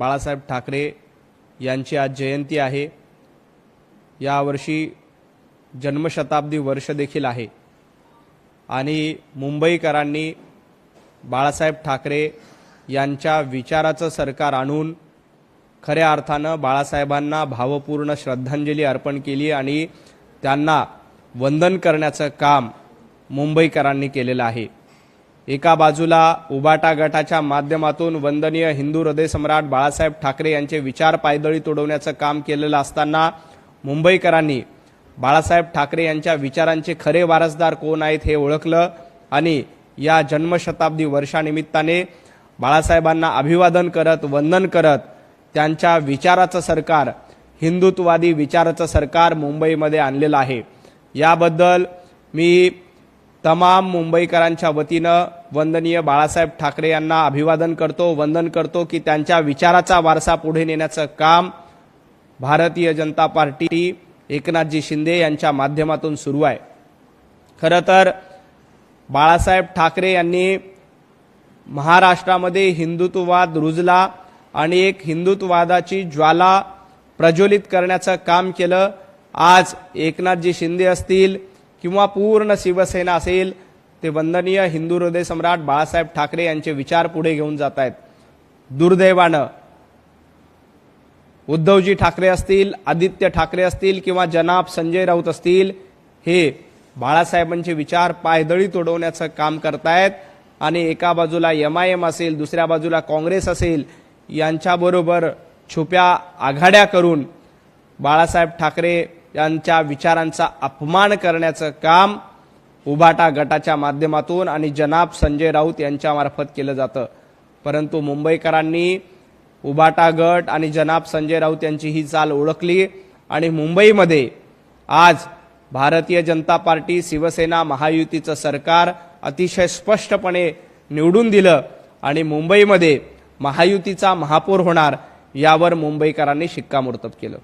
बाळासाहेब ठाकरे यांची आज जयंती आहे। यावर्षी जन्मशताब्दी वर्ष देखील आहे आणि मुंबईकरांनी बाळासाहेब ठाकरे यांच्या विचाराचं सरकार आणून खऱ्या अर्थानं बाळासाहेबांना भावपूर्ण श्रद्धांजली अर्पण केली आणि त्यांना वंदन करण्याचं काम मुंबईकरांनी केलेलं आहे। एका बाजूला उबाटा गटाच्या माध्यमातून वंदनीय हिंदू हृदय सम्राट बाळासाहेब ठाकरे यांचे विचार पायदळी तोडवण्याचं काम केलेलं असताना मुंबईकरांनी बाळासाहेब ठाकरे यांच्या विचारांचे खरे वारसदार कोण आहेत हे ओळखलं आणि या जन्मशताब्दी वर्षानिमित्ताने बाळासाहेबांना अभिवादन करत वंदन करत त्यांच्या विचाराचं सरकार, हिंदुत्ववादी विचाराचं सरकार मुंबईमध्ये आणलेलं आहे। याबद्दल मी तमाम मुंबईकरांच्या वतीनं वंदनीय बाळासाहेब ठाकरे यांना अभिवादन करतो, वंदन करतो की त्यांच्या विचाराचा वारसा पुढे नेण्याचं काम भारतीय जनता पार्टी एकनाथजी शिंदे यांच्या माध्यमातून सुरू आहे। खरं तर बाळासाहेब ठाकरे यांनी महाराष्ट्रामध्ये हिंदुत्ववाद रुजला आणि एक हिंदुत्ववादाची ज्वाला प्रज्वलित करण्याचं काम केलं। आज एकनाथजी शिंदे असतील किंवा पूर्ण शिवसेना असेल ते वंदनीय हिंदू हृदय सम्राट बाळासाहेब ठाकरे यांचे विचार पुढे घेऊन जात आहेत। दुर्दैवानं उद्धवजी ठाकरे असतील, आदित्य ठाकरे असतील किंवा जनाब संजय राऊत असतील, हे बाळासाहेबांचे विचार पायदळी तोडवण्याचं काम करतायत आणि एका बाजूला MIM असेल, दुसऱ्या बाजूला काँग्रेस असेल, यांच्याबरोबर छुप्या आघाड्या करून बाळासाहेब ठाकरे यांच्या विचारांचा अपमान करण्याचं काम उबाटा गटाच्या माध्यमातून आणि जनाब संजय राऊत यांच्यामार्फत केलं जातं। परंतु मुंबईकरांनी उबाटा गट आणि जनाब संजय राऊत यांची ही चाल ओळखली आणि मुंबईमध्ये आज भारतीय जनता पार्टी, शिवसेना महायुतीचं सरकार अतिशय स्पष्टपणे निवडून दिलं आणि मुंबईमध्ये महायुतीचा महापौर होणार यावर मुंबईकरांनी शिक्कामोर्तब केलं।